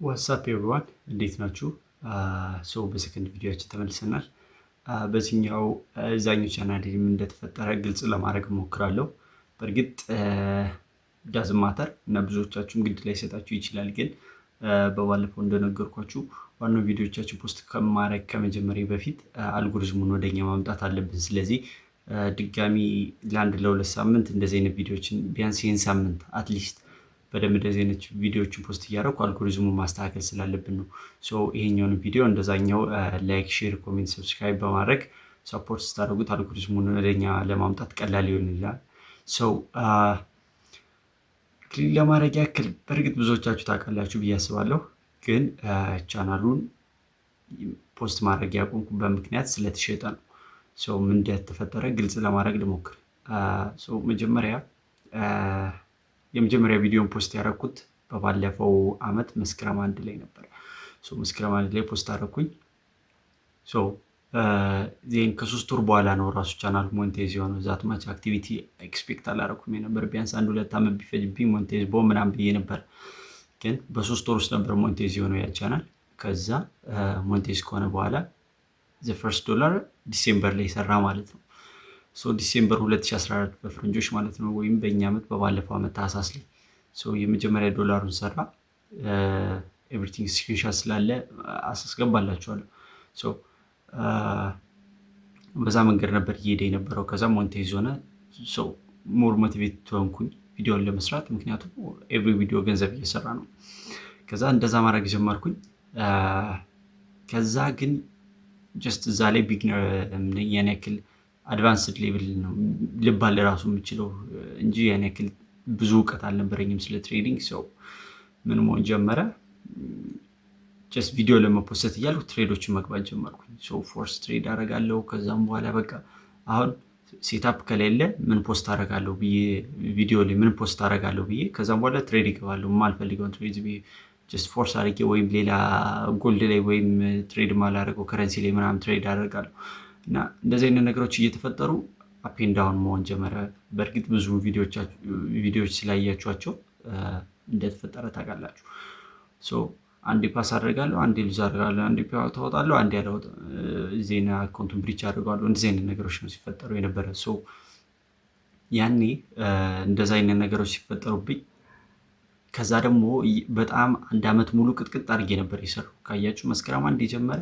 ዋትስአፕ ኤቭሪዋን እንዴት ናችሁ? በሰከንድ ቪዲዮችን ተመልሰናል። በዚህኛው እዛኛው ቻናል ምን እንደተፈጠረ ግልጽ ለማድረግ እሞክራለሁ። በእርግጥ ዳዝንት ማተር እና ብዙዎቻችሁም ግድ ላይ ሰጣችሁ ይችላል። ግን በባለፈው እንደነገርኳችሁ ዋናው ቪዲዮቻችን ፖስት ከማድረግ ከመጀመሪያ በፊት አልጎሪዝሙን ወደኛ ማምጣት አለብን። ስለዚህ ድጋሚ ለአንድ ለሁለት ሳምንት እንደዚህ አይነት ቪዲዮችን ቢያንስ ይህን ሳምንት አትሊስት በደንብ እንደዚህ አይነት ቪዲዮዎችን ፖስት እያደረኩ አልጎሪዝሙን ማስተካከል ስላለብን ነው። ይሄኛውን ቪዲዮ እንደዛኛው ላይክ፣ ሼር፣ ኮሜንት፣ ሰብስክራይብ በማድረግ ሰፖርት ስታደርጉት አልጎሪዝሙን ወደኛ ለማምጣት ቀላል ይሆንላል። ክሊክ ለማድረግ ያክል በእርግጥ ብዙዎቻችሁ ታውቃላችሁ ብዬ አስባለሁ። ግን ቻናሉን ፖስት ማድረግ ያቆምኩበት ምክንያት ስለተሸጠ ነው። ምን እንደተፈጠረ ግልጽ ለማድረግ ልሞክር። የመጀመሪያ ቪዲዮን ፖስት ያደረኩት በባለፈው አመት መስከረም 1 ላይ ነበር። መስከረም 1 ላይ ፖስት አደረኩኝ። ዜን ከ3 ወር በኋላ ነው ራሱ ቻናል ሞኔታይዝ የሆነው። ዛት ማች አክቲቪቲ ኤክስፔክት አላደረኩም ነበር። ቢያንስ 1-2 አመት ቢፈጅብኝ ሞኔታይዝ ምናምን ብዬ ነበር። ግን በ3 ወር ውስጥ ነበር ሞኔታይዝ የሆነው ያ ቻናል። ከዛ ሞኔታይዝ ከሆነ በኋላ ዘ ፈርስት ዶላር ዲሴምበር ላይ ሰራ ማለት ነው። ዲሴምበር 2014 በፈረንጆች ማለት ነው፣ ወይም በእኛ ዓመት በባለፈው ዓመት ታህሳስ ላይ የመጀመሪያ ዶላሩን ሰራ። ኤቭሪቲንግ ስክሪንሻት ስላለ አስገባላችኋለሁ። በዛ መንገድ ነበር እየሄደ የነበረው። ከዛ ሞኔታይዝ ሆነ። ሞር ሞቲቬት ሆንኩኝ ቪዲዮን ለመስራት፣ ምክንያቱም ኤቭሪ ቪዲዮ ገንዘብ እየሰራ ነው። ከዛ እንደዛ ማድረግ ጀመርኩኝ። ከዛ ግን ጀስት እዛ ላይ ቢግነር ያን ያክል አድቫንስድ ሌቭል ነው ልባል ራሱ የምችለው እንጂ ያን ያክል ብዙ እውቀት አልነበረኝም ስለ ትሬዲንግ። ምን መሆን ጀመረ? ጀስት ቪዲዮ ለመፖስት እያልኩ ትሬዶችን መግባት ጀመርኩኝ። ፎርስ ትሬድ አደርጋለሁ። ከዛም በኋላ በቃ አሁን ሴታፕ ከሌለ ምን ፖስት አደርጋለሁ ብዬ ቪዲዮ ላይ ምን ፖስት አደርጋለሁ ብዬ ከዛም በኋላ ትሬድ ይገባለሁ። የማልፈልገውን ትሬድ ብዬ ጀስት ፎርስ አድርጌ ወይም ሌላ ጎልድ ላይ ወይም ትሬድ ማላደርገው ከረንሲ ላይ ምናምን ትሬድ አደርጋለሁ። እና እንደዚህ አይነት ነገሮች እየተፈጠሩ አፕን ዳውን መሆን ጀመረ። በእርግጥ ብዙ ቪዲዮዎች ስላያችኋቸው እንደተፈጠረ ታውቃላችሁ። አንዴ ፓስ አደርጋለሁ፣ አንዴ ሉዝ አደርጋለሁ፣ አንዴ ታወጣለሁ፣ አንዴ አላወጣም፣ ዜና አካውንቱን ብሪች አደርጋለሁ። እንደዚህ አይነት ነገሮች ነው ሲፈጠሩ የነበረ። ያኔ እንደዚህ አይነት ነገሮች ሲፈጠሩብኝ ከዛ ደግሞ በጣም 1 አመት ሙሉ ቅጥቅጥ አድርጌ ነበር የሰራው። ካያችሁ መስከረም 1 የጀመረ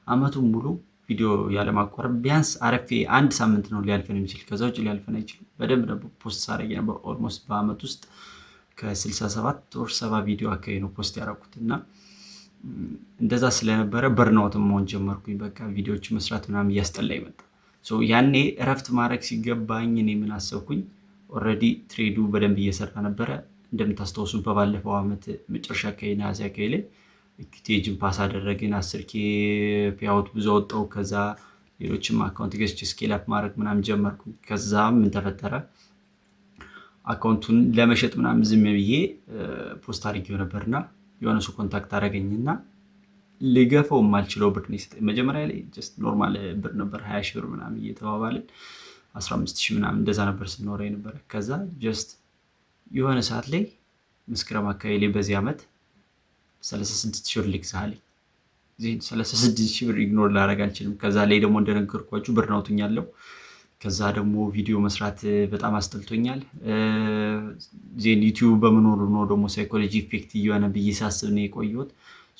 አመቱን ሙሉ ቪዲዮ ያለማቋረጥ ቢያንስ አረፌ 1 ሳምንት ነው ሊያልፈን የሚችል፣ ከዛ ውጭ ሊያልፈን አይችልም። በደንብ ነበር ፖስት ሳደርግ ነበር። ኦልሞስት በአመት ውስጥ ከ67 ወር 70 ቪዲዮ አካባቢ ነው ፖስት ያደረኩት። እና እንደዛ ስለነበረ በርናውት መሆን ጀመርኩኝ። በቃ ቪዲዮዎች መስራት ምናምን እያስጠላ ይመጣ። ያኔ እረፍት ማድረግ ሲገባኝ እኔ ምን አሰብኩኝ? ኦልሬዲ ትሬዱ በደንብ እየሰራ ነበረ። እንደምታስታውሱ በባለፈው አመት መጨረሻ አካባቢ ነሐሴ አካባቢ ላይ ኢኩቴጅን ፓስ አደረግን። 10K ፔይአውት ብዙ ወጣው። ከዛ ሌሎችም አካውንት ገዝቼ ስኬል አፕ ማድረግ ምናምን ጀመርኩ። ከዛ ምን ተፈጠረ? አካውንቱን ለመሸጥ ምናምን ዝም ብዬ ፖስት አድርጌው ነበርና የሆነ ሰው ኮንታክት አደረገኝና ልገፈው የማልችለው ብር ነው የሰጠኝ። መጀመሪያ ላይ ጀስት ኖርማል ብር ነበር 20 ሺህ ብር ምናምን እየተባባልን 15 ሺህ ምናምን እንደዛ ነበር ስንኖረ የነበረ። ከዛ ጀስት የሆነ ሰዓት ላይ መስከረም አካባቢ ላይ በዚህ ዓመት 36 ሺህ ብር ልግዛለኝ። 36 ሺህ ብር ኢግኖር ላደርግ አልችልም። ከዛ ላይ ደግሞ እንደነገርኳችሁ ብር ናውቱኛለሁ። ከዛ ደግሞ ቪዲዮ መስራት በጣም አስጠልቶኛል። ዜን ዩቲዩብ በመኖሩ ነው ደግሞ ሳይኮሎጂ ኢፌክት እየሆነ ብዬ ሳስብ ነው የቆየሁት።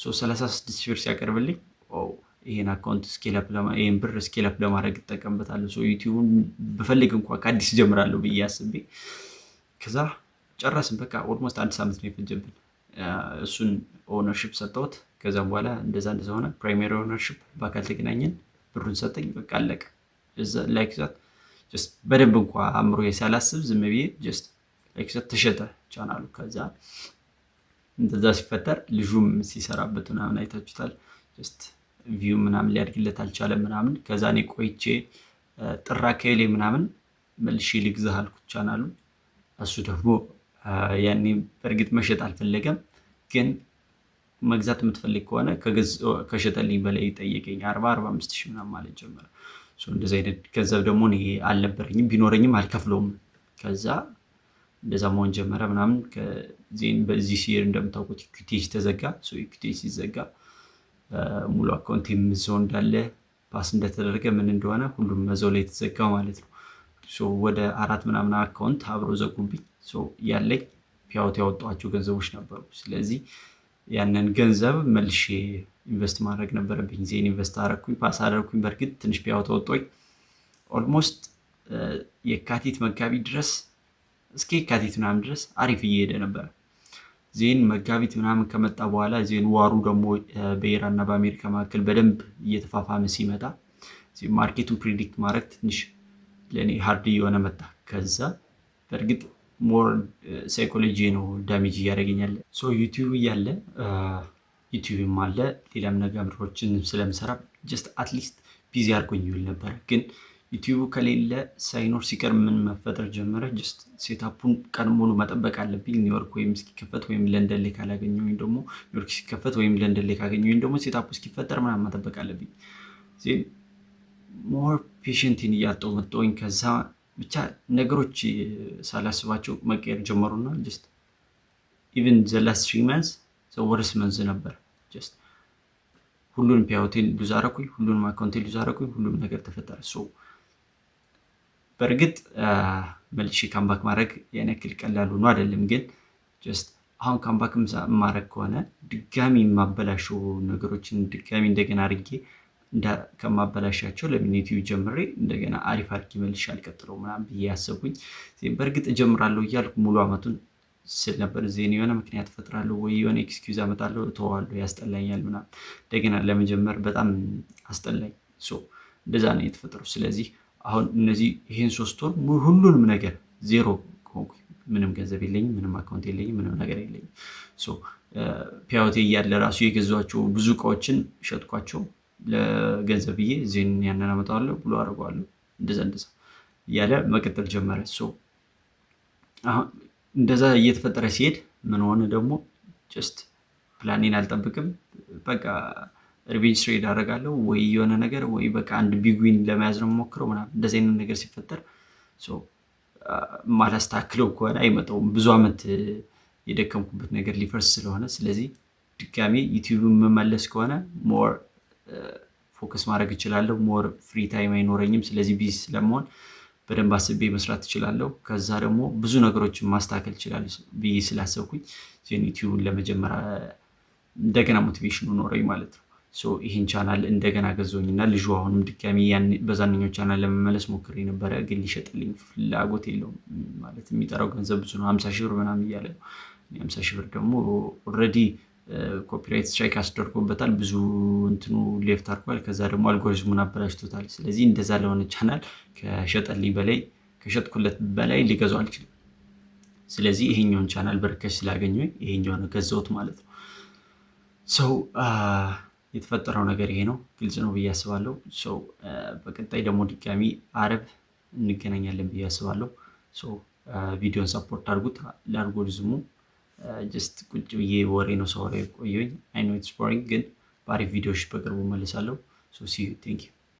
36 ሺህ ብር ሲያቀርብልኝ ይሄን አካውንት ይሄን ብር ስኬል አፕ ለማድረግ እጠቀምበታለሁ። ዩቲዩብን ብፈልግ እንኳን ከአዲስ ጀምራለሁ ብዬ አስቤ ከዛ ጨረስን። በቃ ኦልሞስት 1 ሳምንት ነው የፈጀብን። እሱን ኦነርሺፕ ሰጠሁት። ከዛም በኋላ እንደዛ ሆነ። ፕራይሜሪ ኦነርሺፕ በአካል ተገናኘን፣ ብሩን ሰጠኝ። በቃ አለቀ። ላይክ ዛት ጀስት በደንብ እንኳ አእምሮ ሳላስብ ዝም ብዬ ጀስት ላይክ ዛት ተሸጠ ቻናሉ። ከዛ እንደዛ ሲፈጠር ልጁም ሲሰራበት ምናምን አይታችሁታል። ጀስት ቪው ምናምን ሊያድግለት አልቻለም ምናምን። ከዛ እኔ ቆይቼ ጥር አካባቢ ላይ ምናምን መልሼ ልግዛህ አልኩት ቻናሉን። እሱ ደግሞ ያኔ በእርግጥ መሸጥ አልፈለገም፣ ግን መግዛት የምትፈልግ ከሆነ ከሸጠልኝ በላይ ጠየቀኝ። 45 ሺህ ምናምን ማለት ጀመረ። እንደዚህ አይነት ገንዘብ ደግሞ እኔ አልነበረኝም፣ ቢኖረኝም አልከፍለውም። ከዛ እንደዛ መሆን ጀመረ ምናምን። ዜን በዚህ ሲር እንደምታውቁት ኢኩቴጅ ተዘጋ። ኢኩቴጅ ሲዘጋ ሙሉ አካውንት የምዘው እንዳለ ፓስ እንደተደረገ ምን እንደሆነ ሁሉም መዘው ላይ የተዘጋ ማለት ነው። ወደ 4 ምናምን አካውንት አብሮ ዘጉብኝ። ያለኝ ፒያውት ያወጣኋቸው ገንዘቦች ነበሩ። ስለዚህ ያንን ገንዘብ መልሼ ኢንቨስት ማድረግ ነበረብኝ። ዜን ኢንቨስት አደረኩኝ፣ ፓስ አደረኩኝ። በእርግጥ ትንሽ ፒያውት ወጥቶኝ ኦልሞስት የካቲት መጋቢት ድረስ እስከ የካቲት ምናምን ድረስ አሪፍ እየሄደ ነበረ። ዜን መጋቢት ምናምን ከመጣ በኋላ ዜን ዋሩ ደግሞ በኢራን እና በአሜሪካ መካከል በደንብ እየተፋፋመ ሲመጣ ማርኬቱን ፕሪዲክት ማድረግ ትንሽ ለእኔ ሃርድ እየሆነ መጣ። ከዛ በእርግጥ ሞር ሳይኮሎጂ ነው ዳሜጅ እያደረገኛል። ዩቲዩብ እያለ ዩቲዩብም አለ ሌላም ነገሮችን ስለምሰራ ጀስት አትሊስት ቢዚ አድርጎኝ ይውል ነበረ። ግን ዩቲዩብ ከሌለ ሳይኖር ሲቀር ምን መፈጠር ጀመረ? ጀስት ሴታፑን ቀን ሙሉ መጠበቅ አለብኝ። ኒውዮርክ ወይም እስኪከፈት ወይም ለንደን ላይ ካላገኘሁኝ ደግሞ ኒውዮርክ ሲከፈት ወይም ለንደን ላይ ካገኘሁኝ ደግሞ ሴታፑ እስኪፈጠር ምናምን መጠበቅ አለብኝ። ሞር ፔሽንቲን እያጣሁ መጣሁኝ። ከዛ ብቻ ነገሮች ሳላስባቸው መቀየር ጀመሩና ጀስት ኢቨን ዘ ላስት 3 months ወርስ መንዝ ነበር። ጀስት ሁሉንም ፒያውቴን ሉዝ አደረኩኝ፣ ሁሉንም አካውንቴን ሉዝ አደረኩኝ፣ ሁሉም ነገር ተፈጠረ። በእርግጥ መልሼ ካምባክ ማድረግ ያን ያክል ቀላል ሆኖ አይደለም። ግን ጀስት አሁን ካምባክ ማድረግ ከሆነ ድጋሚ የማበላሸው ነገሮችን ድጋሚ እንደገና አድርጌ ከማበላሻቸው ለምን ዩቲዩብ ጀምሬ እንደገና አሪፍ አድርጌ መልሼ አልቀጥለው ምናምን ብዬ ያሰብኩኝ። በእርግጥ እጀምራለሁ እያልኩ ሙሉ አመቱን ስል ነበር። ዜን የሆነ ምክንያት እፈጥራለሁ ወይ የሆነ ኤክስኪውዝ አመጣለሁ፣ እተዋለሁ፣ ያስጠላኛል ምናምን። እንደገና ለመጀመር በጣም አስጠላኝ። እንደዛ ነው የተፈጠረው። ስለዚህ አሁን ይሄን 3 ወር ሁሉንም ነገር ዜሮ ሆንኩኝ። ምንም ገንዘብ የለኝም፣ ምንም አካውንት የለኝም፣ ምንም ነገር የለኝም። ፒያውቴ እያለ ራሱ የገዟቸው ብዙ እቃዎችን ሸጥኳቸው ለገንዘብ ብዬ። ዜን ያንን አመጣዋለሁ ብሎ አደርገዋለሁ። እንደዛ እያለ መቀጠል ጀመረ። አሁን እንደዛ እየተፈጠረ ሲሄድ ምን ሆነ ደግሞ ጀስት ፕላኔን አልጠብቅም። በቃ ሪቬንጅ ትሬድ አደርጋለሁ ወይ የሆነ ነገር ወይ በቃ አንድ ቢግዊን ለመያዝ ነው የምሞክረው ምናምን። እንደዚህ አይነት ነገር ሲፈጠር ማላስተካክለው ከሆነ አይመጣውም። ብዙ አመት የደከምኩበት ነገር ሊፈርስ ስለሆነ፣ ስለዚህ ድጋሜ ዩቲዩብ የምመለስ ከሆነ ሞር ፎከስ ማድረግ እችላለሁ። ሞር ፍሪ ታይም አይኖረኝም። ስለዚህ ቢዚ ስለመሆን በደንብ አስቤ መስራት እችላለሁ። ከዛ ደግሞ ብዙ ነገሮችን ማስተካከል እችላለሁ ብዬ ስላሰብኩኝ ዩቲዩብን ለመጀመር እንደገና ሞቲቬሽኑ ኖረኝ ማለት ነው። ይህን ቻናል እንደገና ገዘውኝና ልጁ አሁንም ድጋሚ በዛንኛው ቻናል ለመመለስ ሞክሬ ነበረ። ግን ሊሸጥልኝ ፍላጎት የለውም። ማለት የሚጠራው ገንዘብ ብዙ ነው፣ 50 ሺህ ብር ምናምን እያለ ነው። 50 ሺህ ብር ደግሞ ኦልሬዲ ኮፒራይት ስትራይክ አስደርጎበታል። ብዙ እንትኑ ሌፍት አድርጓል። ከዛ ደግሞ አልጎሪዝሙን አበላሽቶታል። ስለዚህ እንደዛ ለሆነ ቻናል ከሸጥኩለት በላይ ሊገዛው አልችልም። ስለዚህ ይሄኛውን ቻናል በርከሽ ስላገኘኝ ይሄኛውን ገዛሁት ማለት ነው። የተፈጠረው ነገር ይሄ ነው። ግልጽ ነው ብዬ አስባለሁ። በቀጣይ ደግሞ ድጋሚ አረብ እንገናኛለን ብዬ አስባለሁ። ቪዲዮን ሰፖርት አድርጉት። ለአልጎሪዝሙ ጀስት ቁጭ ብዬ ወሬ ነው ሰው ላይ ቆየኝ። አይ ኖ ኢትስ ቦሪንግ፣ ግን በአሪፍ ቪዲዮዎች በቅርቡ መልሳለሁ። ሲ ዩ ቴንክ ዩ